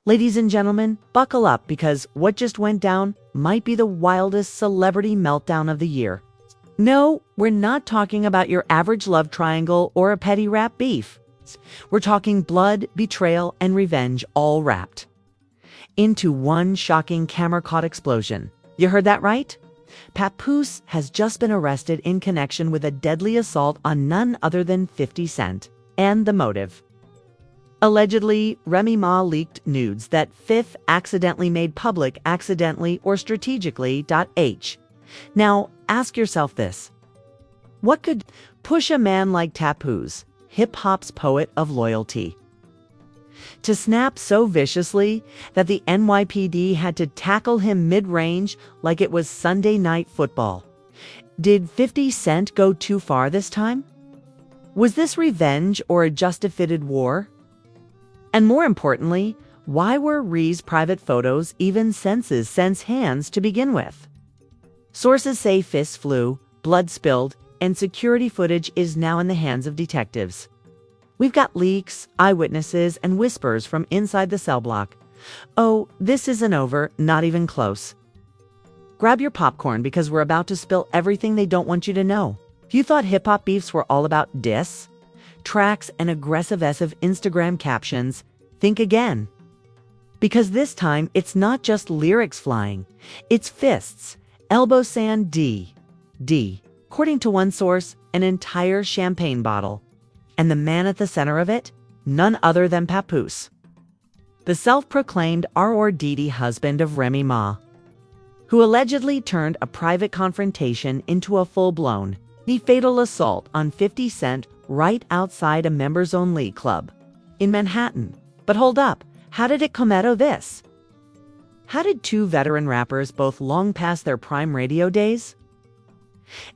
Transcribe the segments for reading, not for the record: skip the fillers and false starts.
Ladies and gentlemen, buckle up because what just went down might be the wildest celebrity meltdown of the year. No, we're not talking about your average love triangle or a petty rap beef. We're talking blood, betrayal, and revenge all wrapped into one shocking camera-caught explosion. You heard that right? Papoose has just been arrested in connection with a deadly assault on none other than 50 Cent. And the motive. Allegedly, Remy Ma leaked nudes that Fifth accidentally made public accidentally or strategically. Now, ask yourself this. What could push a man like Papoose, hip-hop's poet of loyalty, to snap so viciously that the NYPD had to tackle him mid-range like it was Sunday Night Football? Did 50 Cent go too far this time? Was this revenge or a justified war? And more importantly, why were Rhee's private photos even sense hands to begin with? Sources say fists flew, blood spilled, and security footage is now in the hands of detectives. We've got leaks, eyewitnesses, and whispers from inside the cell block. Oh, this isn't over, not even close. Grab your popcorn because we're about to spill everything they don't want you to know. If you thought hip-hop beefs were all about diss, tracks, and aggressive Instagram captions, think again. Because this time, it's not just lyrics flying. It's fists, elbow sand D. According to one source, an entire champagne bottle. And the man at the center of it? None other than Papoose, the self-proclaimed RODD husband of Remy Ma, who allegedly turned a private confrontation into a full-blown, fatal assault on 50 Cent right outside a members-only club in Manhattan. But hold up, how did it come out of this? How did two veteran rappers, both long past their prime radio days,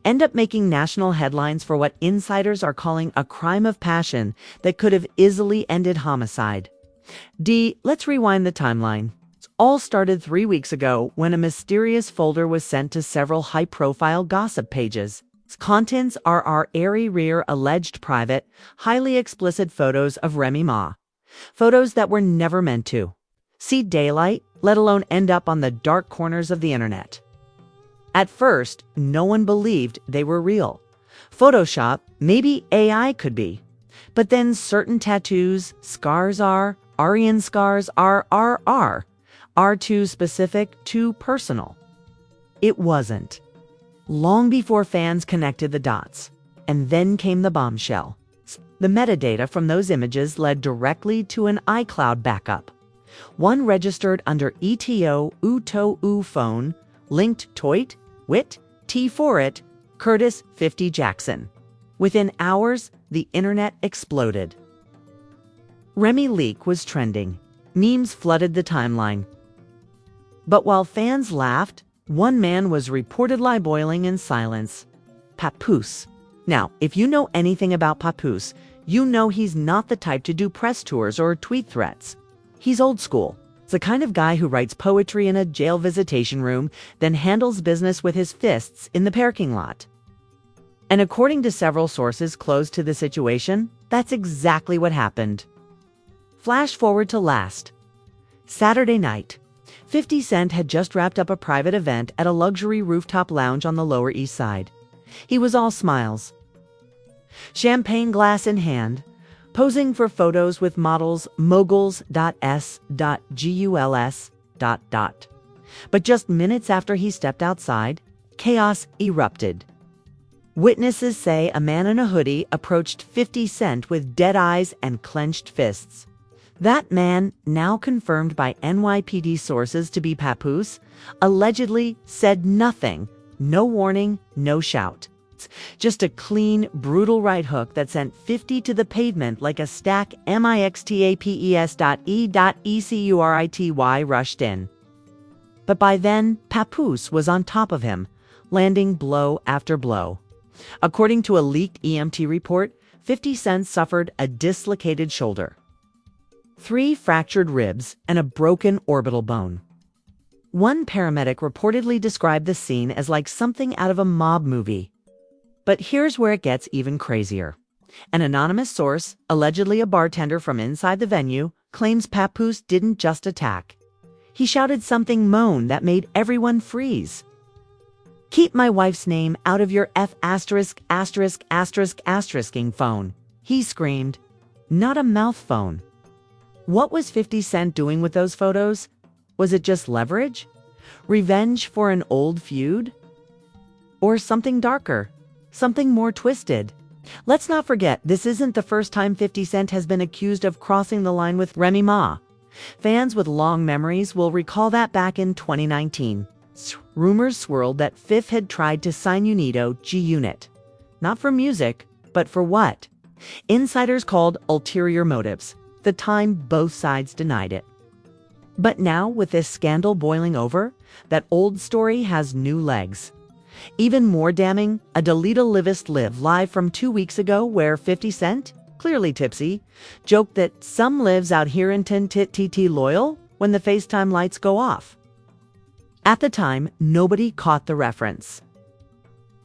end up making national headlines for what insiders are calling a crime of passion that could have easily ended homicide? Let's rewind the timeline. It all started 3 weeks ago when a mysterious folder was sent to several high-profile gossip pages. Its contents are our airy rear alleged private, highly explicit photos of Remy Ma. Photos that were never meant to see daylight, let alone end up on the dark corners of the internet. At first, no one believed they were real. Photoshop, maybe AI could be. But then certain tattoos, scars Aryan scars are too specific, too personal. It wasn't. Long before fans connected the dots. And then came the bombshell. The metadata from those images led directly to an iCloud backup. One registered under ETO phone, linked Toit, Wit, T for it, Curtis 50 Jackson. Within hours, the internet exploded. Remy leak was trending. Memes flooded the timeline. But while fans laughed, one man was reportedly boiling in silence. Papoose. Now, if you know anything about Papoose, you know he's not the type to do press tours or tweet threats. He's old school. It's the kind of guy who writes poetry in a jail visitation room, then handles business with his fists in the parking lot. And according to several sources close to the situation, that's exactly what happened. Flash forward to last Saturday night. 50 Cent had just wrapped up a private event at a luxury rooftop lounge on the Lower East Side. He was all smiles, champagne glass in hand, posing for photos with models moguls.s.guls. But just minutes after he stepped outside, chaos erupted. Witnesses say a man in a hoodie approached 50 Cent with dead eyes and clenched fists. That man, now confirmed by NYPD sources to be Papoose, allegedly said nothing, no warning, no shout. Just a clean, brutal right hook that sent 50 to the pavement like a stack mixtapes.e.ecurity rushed in. But by then, Papoose was on top of him, landing blow after blow. According to a leaked EMT report, 50 Cent suffered a dislocated shoulder, 3 fractured ribs, and a broken orbital bone. One paramedic reportedly described the scene as like something out of a mob movie. But here's where it gets even crazier. An anonymous source, allegedly a bartender from inside the venue, claims Papoose didn't just attack. He shouted something moan that made everyone freeze. "Keep my wife's name out of your *********ing phone," he screamed. Not a mouth phone. What was 50 Cent doing with those photos? Was it just leverage? Revenge for an old feud? Or something darker? Something more twisted? Let's not forget, this isn't the first time 50 Cent has been accused of crossing the line with Remy Ma. Fans with long memories will recall that back in 2019. Rumors swirled that Fifth had tried to sign Unido G-Unit. Not for music, but for what? Insiders called ulterior motives. The time both sides denied it. But now, with this scandal boiling over, that old story has new legs. Even more damning, a Delita Livest Live live from 2 weeks ago where 50 Cent, clearly tipsy, joked that some lives out here in TT loyal when the FaceTime lights go off. At the time, nobody caught the reference.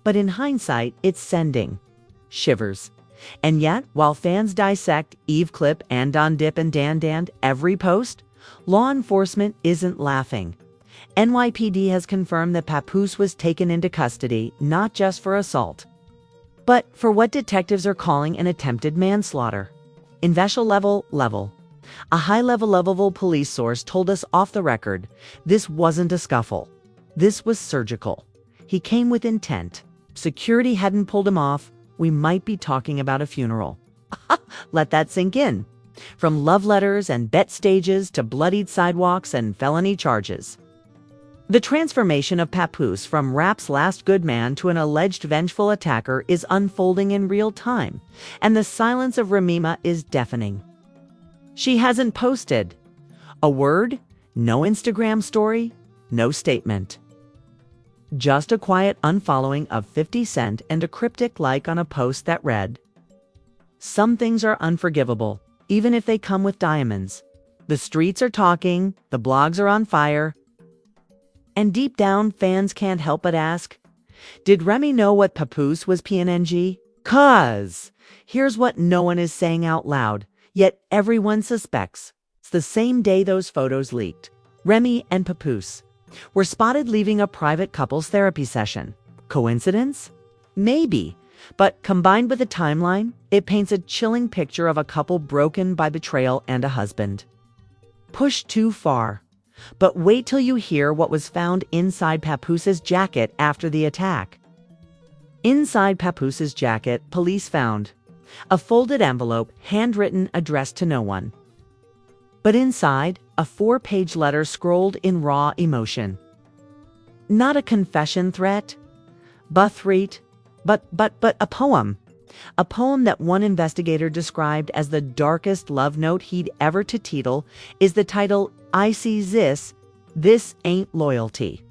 But in hindsight, it's sending shivers. And yet, while fans dissect Eve Clip and Don Dip and Dan every post, law enforcement isn't laughing. NYPD has confirmed that Papoose was taken into custody not just for assault, but for what detectives are calling an attempted manslaughter. Investigative level. A high-level police source told us off the record, this wasn't a scuffle. This was surgical. He came with intent. Security hadn't pulled him off. We might be talking about a funeral. Let that sink in. From love letters and bet stages to bloodied sidewalks and felony charges. The transformation of Papoose from rap's last good man to an alleged vengeful attacker is unfolding in real time, and the silence of Remy Ma is deafening. She hasn't posted a word, no Instagram story, no statement. Just a quiet unfollowing of 50 Cent and a cryptic like on a post that read, "Some things are unforgivable, even if they come with diamonds. The streets are talking, the blogs are on fire." And deep down, fans can't help but ask, did Remy know what Papoose was PNG? 'Cause here's what no one is saying out loud, yet everyone suspects. It's the same day those photos leaked. Remy and Papoose were spotted leaving a private couples therapy session. Coincidence? Maybe. But combined with the timeline, it paints a chilling picture of a couple broken by betrayal and a husband. Pushed too far. But wait till you hear what was found inside Papoose's jacket after the attack. Inside Papoose's jacket, police found a folded envelope, handwritten, addressed to no one. But inside, a 4-page letter scrolled in raw emotion. Not a confession threat, but a poem. A poem that one investigator described as the darkest love note he'd ever to title is the title, "I see this ain't loyalty.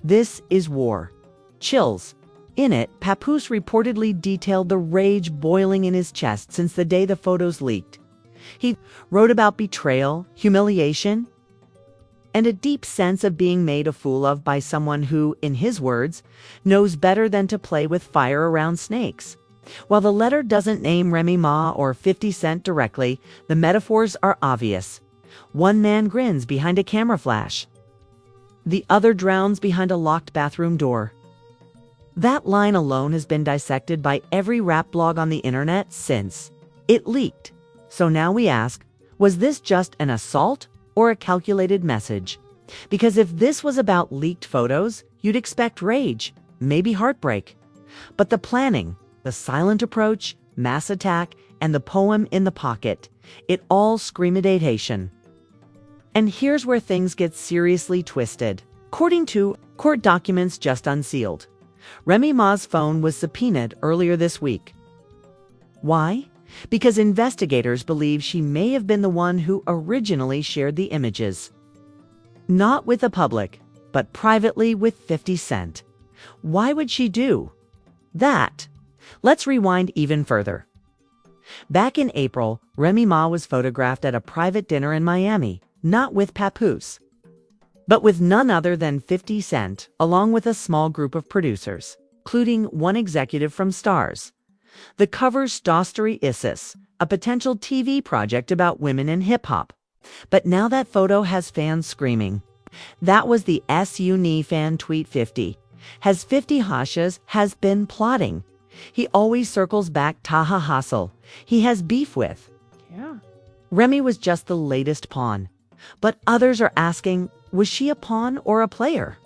This is war." Chills. In it, Papoose reportedly detailed the rage boiling in his chest since the day the photos leaked. He wrote about betrayal, humiliation, and a deep sense of being made a fool of by someone who, in his words, knows better than to play with fire around snakes. While the letter doesn't name Remy Ma or 50 Cent directly, the metaphors are obvious. One man grins behind a camera flash. The other drowns behind a locked bathroom door. That line alone has been dissected by every rap blog on the internet since it leaked. So now we ask, was this just an assault or a calculated message? Because if this was about leaked photos, you'd expect rage, maybe heartbreak. But the planning, the silent approach, mass attack, and the poem in the pocket, it all screamed. And here's where things get seriously twisted. According to court documents just unsealed, Remy Ma's phone was subpoenaed earlier this week. Why? Because investigators believe she may have been the one who originally shared the images. Not with the public, but privately with 50 Cent. Why would she do that? Let's rewind even further. Back in April, Remy Ma was photographed at a private dinner in Miami, not with Papoose, but with none other than 50 Cent, along with a small group of producers, including one executive from Stars. The cover's story Isis, a potential TV project about women in hip-hop. But now that photo has fans screaming. That was the SUNY fan tweet 50. Has 50 Hashas has been plotting. He always circles back Taha Hassel. He has beef with. Yeah. Remy was just the latest pawn. But others are asking, was she a pawn or a player?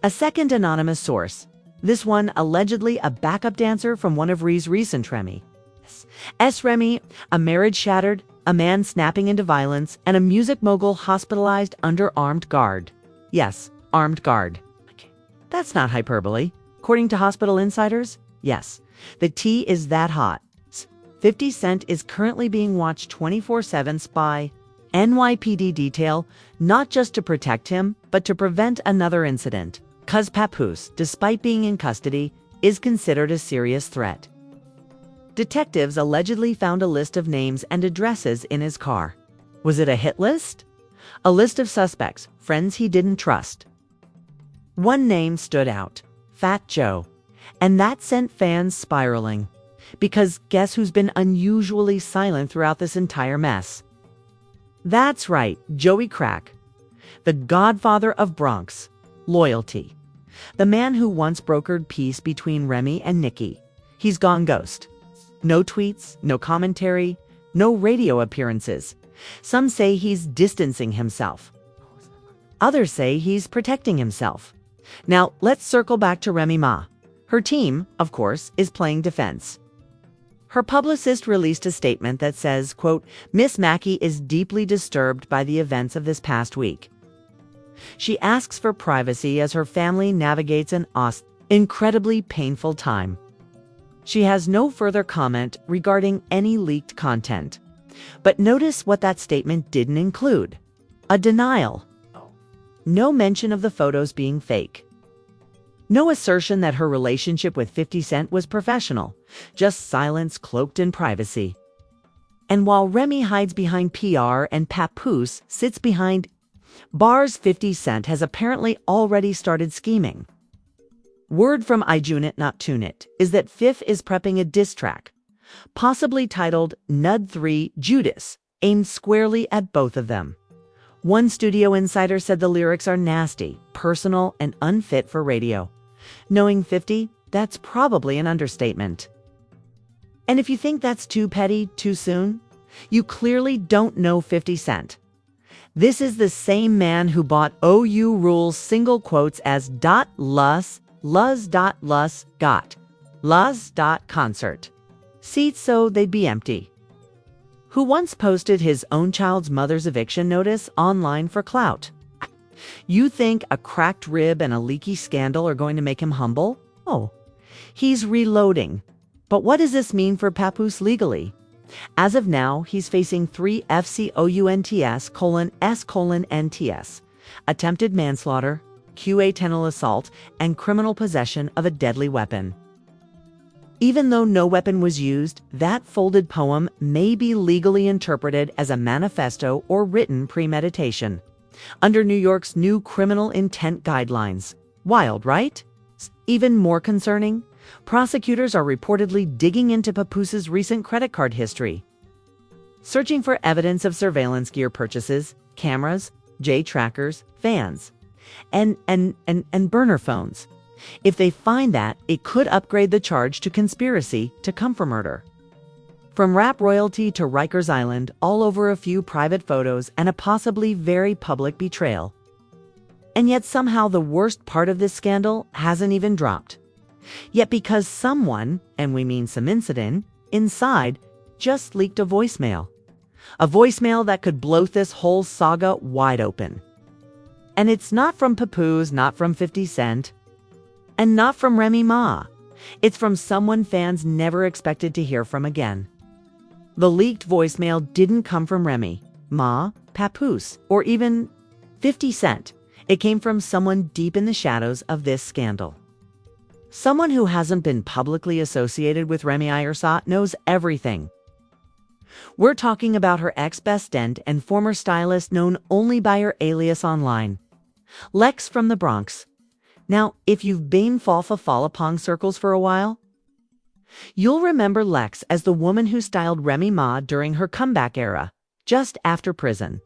A second anonymous source. This one allegedly a backup dancer from one of Rhee's recent Remy. Remy, a marriage shattered, a man snapping into violence, and a music mogul hospitalized under armed guard. Yes, armed guard. That's not hyperbole. According to hospital insiders, yes, the tea is that hot. 50 Cent is currently being watched 24/7 by NYPD detail, not just to protect him, but to prevent another incident. 'Cause Papoose, despite being in custody, is considered a serious threat. Detectives allegedly found a list of names and addresses in his car. Was it a hit list? A list of suspects, friends he didn't trust. One name stood out, Fat Joe, and that sent fans spiraling. Because guess who's been unusually silent throughout this entire mess? That's right, Joey Crack, the godfather of Bronx loyalty. The man who once brokered peace between Remy and Nicki. He's gone ghost. No tweets, no commentary, no radio appearances. Some say he's distancing himself. Others say he's protecting himself. Now, let's circle back to Remy Ma. Her team, of course, is playing defense. Her publicist released a statement that says, quote, Miss Mackey is deeply disturbed by the events of this past week. She asks for privacy as her family navigates an incredibly painful time. She has no further comment regarding any leaked content. But notice what that statement didn't include. A denial. No mention of the photos being fake. No assertion that her relationship with 50 Cent was professional, just silence cloaked in privacy. And while Remy hides behind PR and Papoose sits behind bars, 50 Cent has apparently already started scheming. Word from iJunit Not Tunit is that Fifth is prepping a diss track, possibly titled Nud 3 Judas, aimed squarely at both of them. One studio insider said the lyrics are nasty, personal, and unfit for radio. Knowing 50, that's probably an understatement. And if you think that's too petty too soon, you clearly don't know 50 Cent. This is the same man who bought OU Rules single quotes as .lus, luz.lus, got, luz.concert. Seats so they'd be empty. Who once posted his own child's mother's eviction notice online for clout. You think a cracked rib and a leaky scandal are going to make him humble? Oh, he's reloading. But what does this mean for Papoose legally? As of now, he's facing 3 FCOUNTS:S:(NTS), attempted manslaughter, QA-10 assault, and criminal possession of a deadly weapon. Even though no weapon was used, that folded poem may be legally interpreted as a manifesto or written premeditation. Under New York's new criminal intent guidelines. Wild, right? Even more concerning, prosecutors are reportedly digging into Papoose's recent credit card history, searching for evidence of surveillance gear purchases, cameras, J-trackers, fans, and burner phones. If they find that, it could upgrade the charge to conspiracy to come for murder. From rap royalty to Rikers Island, all over a few private photos and a possibly very public betrayal. And yet somehow the worst part of this scandal hasn't even dropped. Yet because someone, and we mean some incident, inside just leaked a voicemail. A voicemail that could blow this whole saga wide open. And it's not from Papoose, not from 50 Cent, and not from Remy Ma. It's from someone fans never expected to hear from again. The leaked voicemail didn't come from Remy, Ma, Papoose, or even 50 Cent. It came from someone deep in the shadows of this scandal. Someone who hasn't been publicly associated with Remy Iersat knows everything. We're talking about her ex-best friend and former stylist known only by her alias online, Lex from the Bronx. Now, if you've been fall upon circles for a while, You'll remember Lex as the woman who styled Remy Ma during her comeback era, just after prison,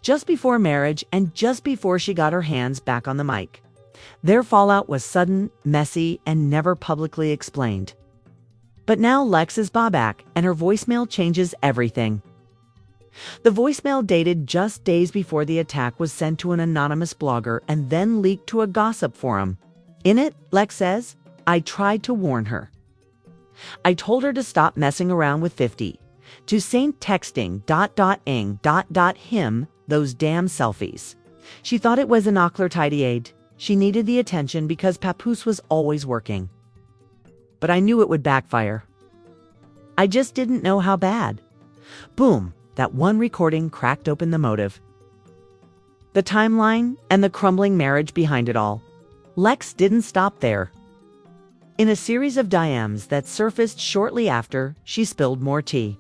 just before marriage, and just before she got her hands back on the mic. Their fallout was sudden, messy, and never publicly explained. But now Lex is back, and her voicemail changes everything. The voicemail, dated just days before the attack, was sent to an anonymous blogger and then leaked to a gossip forum. In it, Lex says, "I tried to warn her. I told her to stop messing around with 50, to Saint texting ... him those damn selfies. She thought it was an Oclertidiade. She needed the attention because Papoose was always working. But I knew it would backfire. I just didn't know how bad." Boom, that one recording cracked open the motive, the timeline, and the crumbling marriage behind it all. Lex didn't stop there. In a series of DMs that surfaced shortly after, she spilled more tea.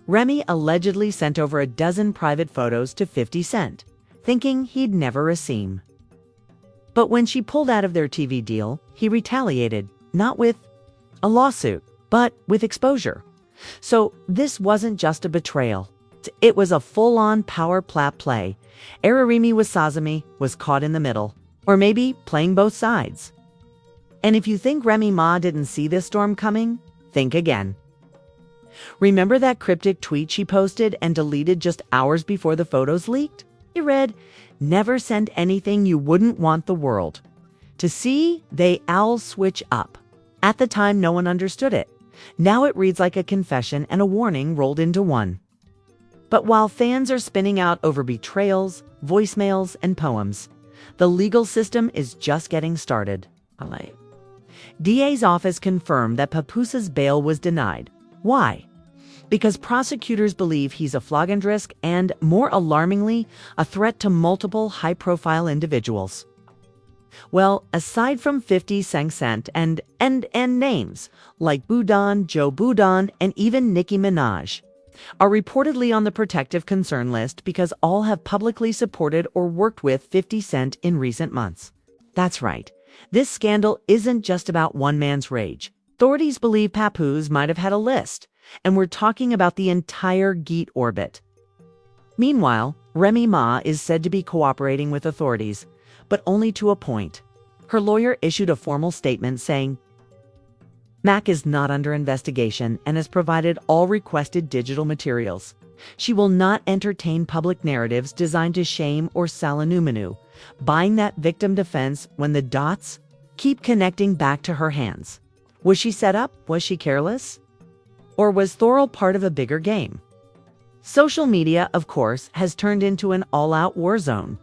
Remy allegedly sent over a dozen private photos to 50 Cent, thinking he'd never a seam. But when she pulled out of their TV deal, he retaliated, not with a lawsuit, but with exposure. So this wasn't just a betrayal. It was a full-on power play. Remy Wasazami was caught in the middle, or maybe playing both sides. And if you think Remy Ma didn't see this storm coming, think again. Remember that cryptic tweet she posted and deleted just hours before the photos leaked? It read, "Never send anything you wouldn't want the world to see. They all switch up." At the time, no one understood it. Now it reads like a confession and a warning rolled into one. But while fans are spinning out over betrayals, voicemails, and poems, the legal system is just getting started. DA's office confirmed that Papoose's bail was denied. Why? Because prosecutors believe he's a flagandrisk and, more alarmingly, a threat to multiple high-profile individuals. Well, aside from 50 Cent and names like Boudin, Joe Boudin, and even Nicki Minaj, are reportedly on the protective concern list because all have publicly supported or worked with 50 Cent in recent months. That's right. This scandal isn't just about one man's rage. Authorities believe Papoose might have had a list, and we're talking about the entire Geet orbit. Meanwhile, Remy Ma is said to be cooperating with authorities, but only to a point. Her lawyer issued a formal statement saying, "Mac is not under investigation and has provided all requested digital materials. She will not entertain public narratives designed to shame or salanumanu, buying that victim defense when the dots keep connecting back to her hands. Was she set up? Was she careless? Or was Thorol part of a bigger game?" Social media, of course, has turned into an all-out war zone.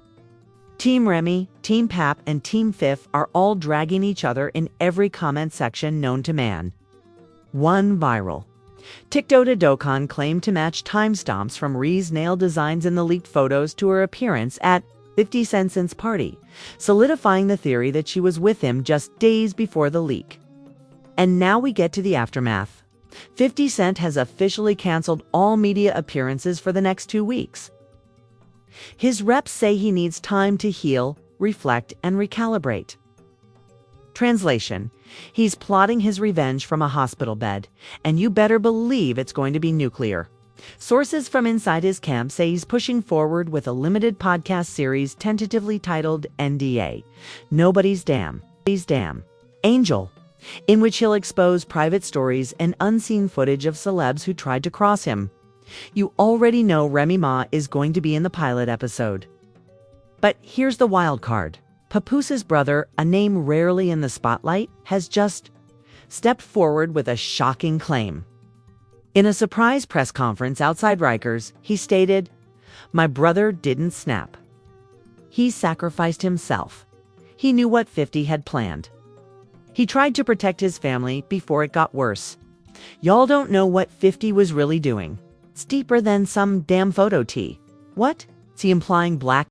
Team Remy, Team Pap, and Team Fif are all dragging each other in every comment section known to man. One viral. TikTok Dokkan claimed to match timestamps from Rhee's nail designs in the leaked photos to her appearance at 50 Cent's party, solidifying the theory that she was with him just days before the leak. And now we get to the aftermath. 50 Cent has officially canceled all media appearances for the next 2 weeks. His reps say he needs time to heal, reflect, and recalibrate. Translation: he's plotting his revenge from a hospital bed, and you better believe it's going to be nuclear. Sources from inside his camp say he's pushing forward with a limited podcast series tentatively titled NDA, Nobody's Damn Angel, in which he'll expose private stories and unseen footage of celebs who tried to cross him. You already know Remy Ma is going to be in the pilot episode. But here's the wild card. Papoose's brother, a name rarely in the spotlight, has just stepped forward with a shocking claim. In a surprise press conference outside Rikers, he stated, "My brother didn't snap. He sacrificed himself. He knew what 50 had planned. He tried to protect his family before it got worse. Y'all don't know what 50 was really doing. It's deeper than some damn photo tee." What? Is he implying black